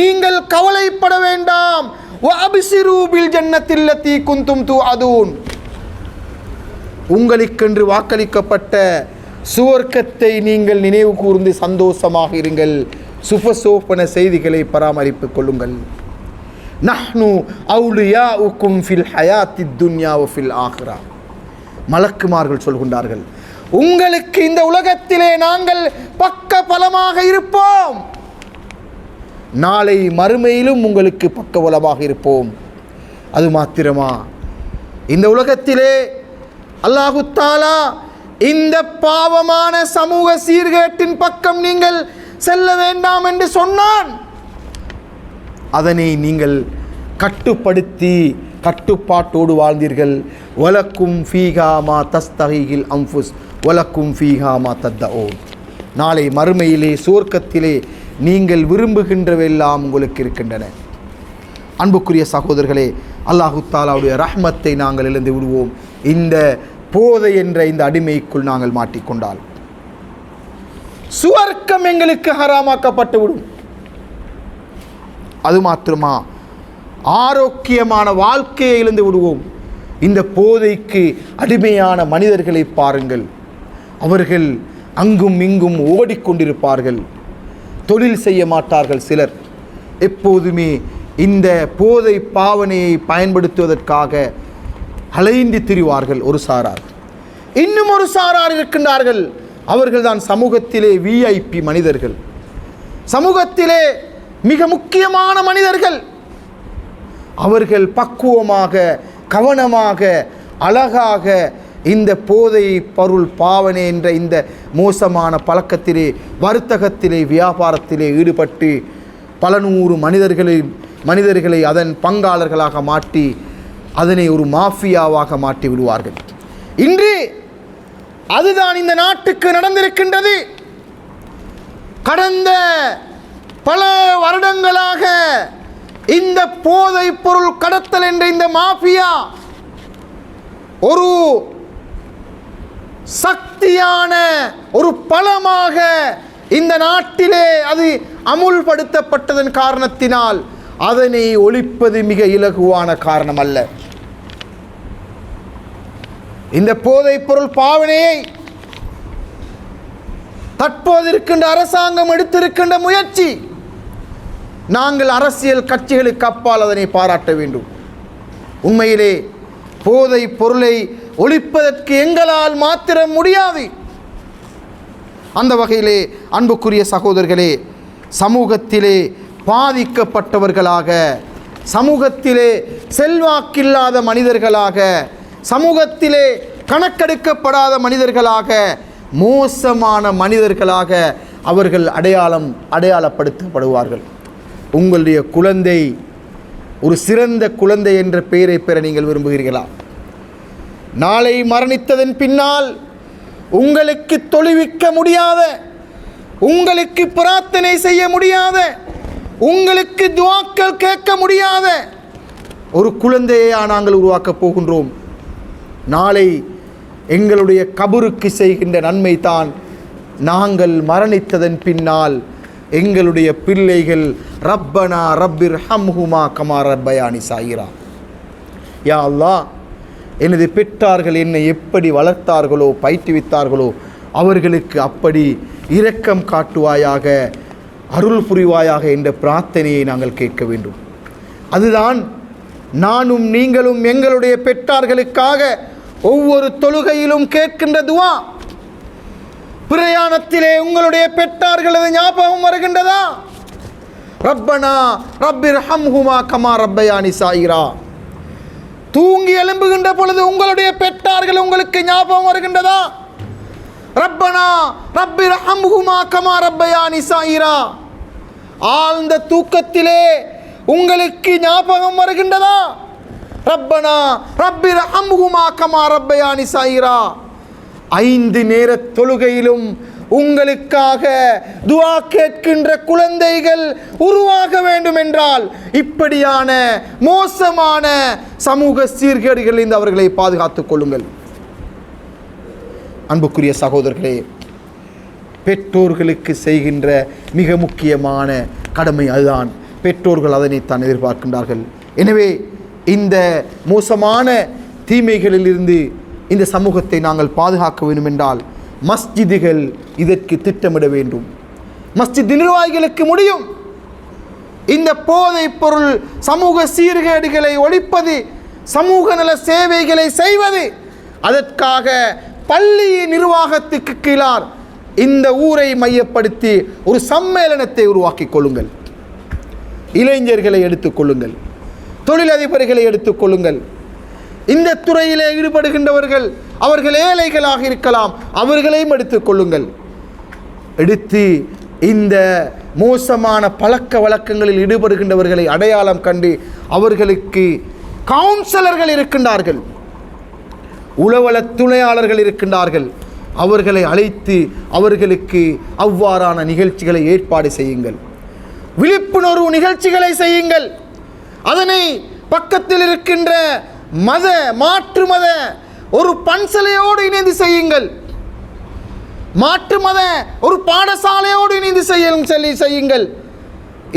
A: நீங்கள் கவலைப்பட வேண்டாம். வஅப்ஸிரு பில் ஜன்னத்தில்லதி குன்தும் துஅதூன், உங்களுக்கென்று வாக்களிக்கப்பட்ட சுவர்க்கத்தை நீங்கள் நினைவு கூர்ந்து சந்தோஷமாக இருங்கள். சுபசோபன செய்திகளை பராமரித்துக் கொள்ளுங்கள். நஹ்னு அவுலியாஉக்கும் ஃபில் ஹயாத்தித் துன்யா வ ஃபில் ஆখিরা, மலக்குமார்கள் சொல்கின்றார்கள், உங்களுக்கு இந்த உலகத்திலே நாங்கள் பக்க பலமாக இருப்போம், நாளை மறுமையிலும் உங்களுக்கு பக்க பலமாக இருப்போம். அது மாத்திரமா, இந்த உலகத்திலே அல்லாஹு தஆலா இந்த பாவமான சமூக சீர்கேட்டின் பக்கம் நீங்கள் செல்ல வேண்டாம் என்று சொன்னான். அதனை நீங்கள் கட்டுப்படுத்தி கட்டுப்பாட்டோடு வாழ்ந்தீர்கள். வலக்கும் ஃபீஹா மா தஸ்தஹில் அன்ஃபுஸ் வலக்கும் ஃபீஹா மா தத்தஊன், நாளை மறுமையிலே சுவர்க்கத்திலே நீங்கள் விரும்புகின்றவெல்லாம் உங்களுக்கு இருக்கின்றன. அன்புக்குரிய சகோதரர்களே, அல்லாஹு தஆலாவுடைய ரஹ்மத்தை நாங்கள் இழந்து விடுவோம். இந்த போதை என்ற இந்த அடிமைக்குள் நாங்கள் மாட்டிக்கொண்டால் சுவர்க்கம் எங்களுக்கு ஹராமாக்கப்பட்டு விடும். அது மாத்திரமா, ஆரோக்கியமான வாழ்க்கையை இழந்து விடுவோம். இந்த போதைக்கு அடிமையான மனிதர்களை பாருங்கள், அவர்கள் அங்கும் இங்கும் ஓடிக்கொண்டிருப்பார்கள், தொழில் செய்ய மாட்டார்கள். சிலர் எப்போதுமே இந்த போதை பாவனையை பயன்படுத்துவதற்காக அலைந்து திரிவார்கள். ஒரு சாரார், இன்னும் ஒரு சாரார் இருக்கின்றார்கள், அவர்கள் தான் சமூகத்திலே விஐபி மனிதர்கள், சமூகத்திலே மிக முக்கியமான மனிதர்கள். அவர்கள் பக்குவமாக கவனமாக அழகாக இந்த போதை பொருள் பாவனை என்ற இந்த மோசமான பழக்கத்திலே வர்த்தகத்திலே வியாபாரத்திலே ஈடுபட்டு பல நூறு மனிதர்களை அதன் பங்காளர்களாக மாற்றி அதனை ஒரு மாஃபியாவாக மாற்றி விடுவார்கள். இன்று அதுதான் இந்த நாட்டுக்கு நடந்திருக்கின்றது. கடந்த பல வருடங்களாக இந்த போதை பொருள் கடத்தல் என்ற இந்த மாஃபியா ஒரு சக்தியான ஒரு பலமாக இந்த நாட்டிலே அது அமுல்படுத்தப்பட்டதன் காரணத்தினால் அதனை ஒழிப்பது மிக இலகுவான காரணம் அல்ல. இந்த போதைப் பொருள் பாவனையை தற்போது இருக்கின்ற அரசாங்கம் எடுத்திருக்கின்ற முயற்சி, நாங்கள் அரசியல் கட்சிகளுக்கு அப்பால் அதனை பாராட்ட வேண்டும். உண்மையிலே போதை பொருளை ஒழிப்பதற்கு எங்களால் மாத்திரம் முடியாது. அந்த வகையிலே அன்புக்குரிய சகோதரர்களே, சமூகத்திலே பாதிக்கப்பட்டவர்களாக, சமூகத்திலே செல்வாக்கில்லாத மனிதர்களாக, சமூகத்திலே கணக்கெடுக்கப்படாத மனிதர்களாக, மோசமான மனிதர்களாக அவர்கள் அடையாளப்படுத்தப்படுவார்கள். உங்களுடைய குழந்தை ஒரு சிறந்த குழந்தை என்ற பெயரை பெற நீங்கள் விரும்புகிறீர்களா? நாளை மரணித்ததன் பின்னால் உங்களுக்கு தொழுவிக்க முடியாத, உங்களுக்கு பிரார்த்தனை செய்ய முடியாத, உங்களுக்கு துஆக்கள் கேட்க முடியாத ஒரு குழந்தையா நாங்கள் உருவாக்கப் போகின்றோம். நாளை எங்களுடைய கபருக்கு செய்கின்ற நன்மை தான் நாங்கள் மரணித்ததன் பின்னால் எங்களுடைய பிள்ளைகள் ரப்பனா ரப்பிர் ஹம்ஹுமா கமா ரப்பயானி சாயிரா. யா அல்லாஹ், எனது பெற்றார்கள் என்னை எப்படி வளர்த்தார்களோ பயிற்றுவித்தார்களோ அவர்களுக்கு அப்படி இரக்கம் காட்டுவாயாக, அருள் புரிவாயாக என்ற பிரார்த்தனையை நாங்கள் கேட்க வேண்டும். அதுதான் நானும் நீங்களும் எங்களுடைய பெற்றார்களுக்காக ஒவ்வொரு தொழுகையிலும் கேட்கின்ற துவா. பிரயாணத்திலே உங்களுடைய பெற்றார்களது ஞாபகம் வருகின்றதா? ரப்பனா ரப்பிர் ஹம்ஹுமா கமா ரப்பயானி சாயிரா. தூங்கி எழும்புகின்ற பொழுது உங்களுடைய பெற்றார்கள் உங்களுக்கு ஞாபகம் வருகின்றதா? ரப்பனா ரப்பிர் ஹம்ஹுமா கமா ரப்பயானி சாயிரா. ஆழ்ந்த தூக்கத்திலே உங்களுக்கு ஞாபகம் வருகின்றதா? ரப்பனா ரப்பிர் ஹம்ஹுமா கமா ரப்பயானி சாயிரா. 5 நேர தொழுகையிலும் உங்களுக்காக துஆ கேட்கின்ற குழந்தைகள் உருவாக வேண்டும் என்றால் இப்படியான மோசமான சமூக சீர்கேடுகளிலிருந்து அவர்களை பாதுகாத்துக் கொள்ளுங்கள். அன்புக்குரிய சகோதரர்களே, பெற்றோர்களுக்கு செய்கின்ற மிக முக்கியமான கடமை அதுதான். பெற்றோர்கள் அதனைத்தான் எதிர்பார்க்கின்றார்கள். எனவே இந்த மோசமான தீமைகளிலிருந்து இந்த சமூகத்தை நாங்கள் பாதுகாக்க வேண்டும் என்றால் மஸ்ஜிதுகள் இதற்கு திட்டமிட வேண்டும். மஸ்ஜித் நிர்வாகிகளுக்கு முடியும். இந்த போதைப் பொருள் சமூக சீர்கேடுகளை ஒழிப்பது, சமூக நல சேவைகளை செய்வது. அதற்காக பள்ளி நிர்வாகத்துக்கு கீழார் இந்த ஊரை மையப்படுத்தி ஒரு சம்மேளனத்தை உருவாக்கிக் கொள்ளுங்கள். இளைஞர்களை எடுத்துக்கொள்ளுங்கள், தொழிலதிபர்களை எடுத்துக்கொள்ளுங்கள். இந்த துறையிலே ஈடுபடுகின்றவர்கள் அவர்கள் ஏழைகளாக இருக்கலாம், அவர்களையும் எடுத்துக்கொள்ளுங்கள். எடுத்து இந்த மோசமான பழக்க வழக்கங்களில் ஈடுபடுகின்றவர்களை அடையாளம் கண்டு அவர்களுக்கு கவுன்சிலர்கள் இருக்கின்றார்கள், உளவள துணையாளர்கள் இருக்கின்றார்கள். அவர்களை அழைத்து அவர்களுக்கு அவ்வாறான நிகழ்ச்சிகளை ஏற்பாடு செய்யுங்கள். விழிப்புணர்வு நிகழ்ச்சிகளை செய்யுங்கள். அதனை பக்கத்தில் இருக்கின்ற மாற்று மத ஒரு பன்சலையோடு இணைந்து செய்யுங்கள். மாற்று மத ஒரு பாடசாலையோடு இணைந்து செய்யுங்கள்.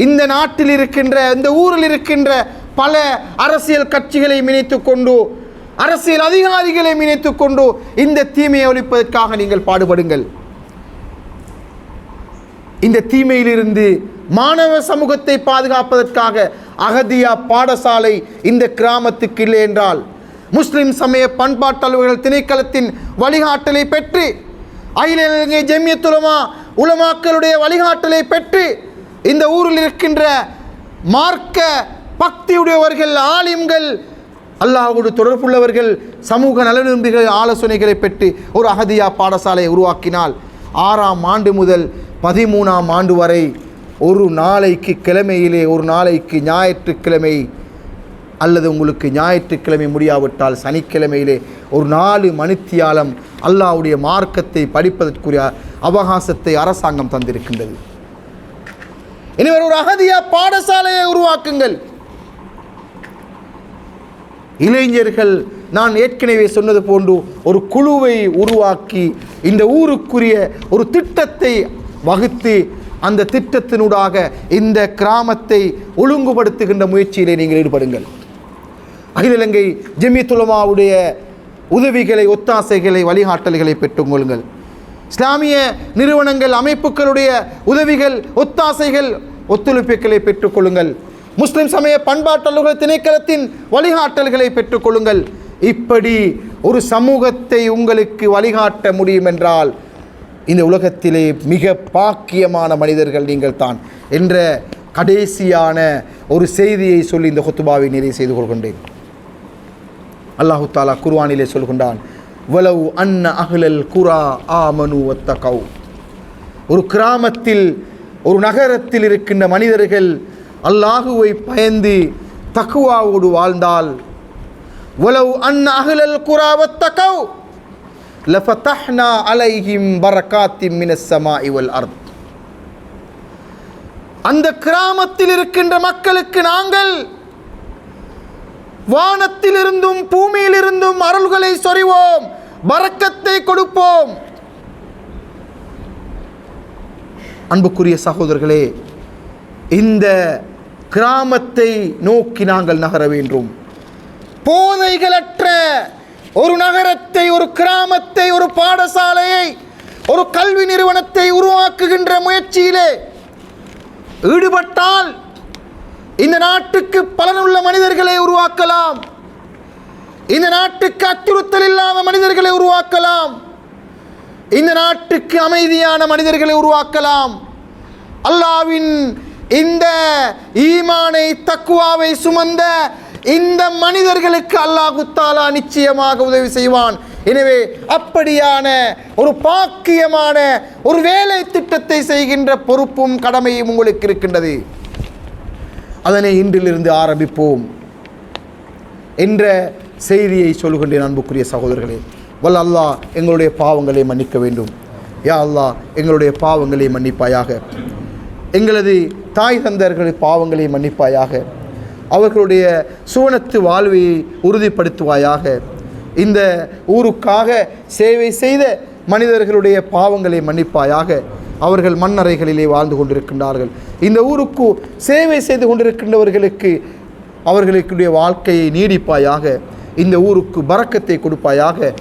A: இந்த நாட்டில் இருக்கின்ற, இந்த ஊரில் இருக்கின்ற பல அரசியல் கட்சிகளை இணைத்துக் கொண்டு, அரசியல் அதிகாரிகளை இணைத்துக் கொண்டு இந்த தீமையை ஒழிப்பதற்காக நீங்கள் பாடுபடுங்கள். இந்த தீமையிலிருந்து மாணவ சமூகத்தை பாதுகாப்பதற்காக அகதியா பாடசாலை இந்த கிராமத்துக்கு இல்லை என்றால் முஸ்லிம் சமய பண்பாட்டு அலுவலர்கள் திணைக்களத்தின் வழிகாட்டலை பெற்று, அகில இலங்கை ஜம்மியத் உலமாக்களுடைய வழிகாட்டலை பெற்று இந்த ஊரில் இருக்கின்ற மார்க்க பக்தியுடையவர்கள், ஆலிம்கள், அல்லாஹ்வோடு தொடர்புள்ளவர்கள், சமூக நலனும்பிகள் ஆலோசனைகளை பெற்று ஒரு அகதியா பாடசாலையை உருவாக்கினால் 6ஆம் ஆண்டு முதல் 13ஆம் ஆண்டு வரை ஒரு நாளைக்கு கிழமையிலே, ஒரு நாளைக்கு ஞாயிற்றுக்கிழமை அல்லது உங்களுக்கு ஞாயிற்றுக்கிழமை முடியாவிட்டால் சனிக்கிழமையிலே ஒரு 4 மணித்தியாலம் அல்லாஹ்வுடைய மார்க்கத்தை படிப்பதற்குரிய அவகாசத்தை அரசாங்கம் தந்திருக்கின்றது. எனவே ஒரு அகதியா பாடசாலையை உருவாக்குங்கள். இளைஞர்கள், நான் ஏற்கனவே சொன்னது போன்று ஒரு குழுவை உருவாக்கி இந்த ஊருக்குரிய ஒரு திட்டத்தை வகுத்து அந்த திட்டத்தினூடாக இந்த கிராமத்தை ஒழுங்குபடுத்துகின்ற முயற்சியிலே நீங்கள் ஈடுபடுங்கள். அகில இலங்கை ஜம்மியத் உலமாவுடைய உதவிகளை, ஒத்தாசைகளை, வழிகாட்டல்களை பெற்றுக்கொள்ளுங்கள். இஸ்லாமிய நிறுவனங்கள், அமைப்புகளுடைய உதவிகள், ஒத்தாசைகள், ஒத்துழைப்புகளை பெற்றுக்கொள்ளுங்கள். முஸ்லிம் சமய பண்பாட்டு அலுவலக திணைக்களத்தின் வழிகாட்டல்களை பெற்றுக்கொள்ளுங்கள். இப்படி ஒரு சமூகத்தை உங்களுக்கு வழிகாட்ட முடியும் என்றால் இந்த உலகத்திலே மிக பாக்கியமான மனிதர்கள் நீங்கள் தான் என்ற கடைசியான ஒரு செய்தியை சொல்லி இந்த குத்துபாவை நிறைவு செய்து கொள்கின்றேன். அல்லாஹு தாலா குர்ஆனிலே சொல்கின்றான், வலவ் அன்ன அஹ்லல் குரா ஆமனு வத்தகவ். ஒரு கிராமத்தில், ஒரு நகரத்தில் இருக்கின்ற மனிதர்கள் அல்லாஹுவை பயந்து தக்வாவோடு வாழ்ந்தால், வலவ் அன்ன அஹ்லல் குரா வத்தகவ் லஃபதஹ்னா அலைஹிம் பரகாத்தின் மினஸ் ஸமாஇ வல் அர்த். அந்த கிராமத்தில் இருக்கின்ற மக்களுக்கு நாங்கள் வானத்திலிருந்தும் பூமியிலிருந்தும் அருள்களை சொரிவோம், பரக்கத்தை கொடுப்போம். அன்புக்குரிய சகோதரர்களே, இந்த கிராமத்தை நோக்கி நாங்கள் நகர வேண்டும். போதைகளற்ற ஒரு நகரத்தை, ஒரு கிராமத்தை, ஒரு பாடசாலையை, ஒரு கல்வி நிறுவனத்தை உருவாக்குகின்ற முயற்சியிலே ஈடுபட்டால் இந்த நாட்டுக்கு பலனுள்ள மனிதர்களை உருவாக்கலாம். இந்த நாட்டுக்கு அச்சுறுத்தல் இல்லாத மனிதர்களை உருவாக்கலாம். இந்த நாட்டுக்கு அமைதியான மனிதர்களை உருவாக்கலாம். அல்லாஹ்வின் இந்த ஈமானை, தக்வாவை சுமந்த இந்த மனிதர்களுக்கு அல்லாஹ் தஆலா நிச்சயமாக உதவி செய்வான். எனவே அப்படியான ஒரு பாக்கியமான ஒரு வேலை திட்டத்தை செய்கின்ற பொறுப்பும் கடமையும் உங்களுக்கு இருக்கின்றது. அதனை இன்றிலிருந்து ஆரம்பிப்போம் என்ற செய்தியை சொல்கின்றேன். அன்புக்குரிய சகோதரர்களே, வல்ல அல்லாஹ் எங்களுடைய பாவங்களை மன்னிக்க வேண்டும். யா அல்லாஹ் எங்களுடைய பாவங்களை மன்னிப்பாயாக. எங்களது தாய் தந்தர்களின் பாவங்களை மன்னிப்பாயாக. அவர்களுடைய சுவனத்து வாழ்வை உறுதிப்படுத்துவாயாக. இந்த ஊருக்காக சேவை செய்த மனிதர்களுடைய பாவங்களை மன்னிப்பாயாக. அவர்கள் மண்ணறைகளிலே வாழ்ந்து கொண்டிருக்கின்றார்கள். இந்த ஊருக்கு சேவை செய்து கொண்டிருக்கின்றவர்களுக்கு அவர்களுடைய வாழ்க்கையை நீடிப்பாயாக. இந்த ஊருக்கு பரக்கத்தை கொடுப்பாயாக.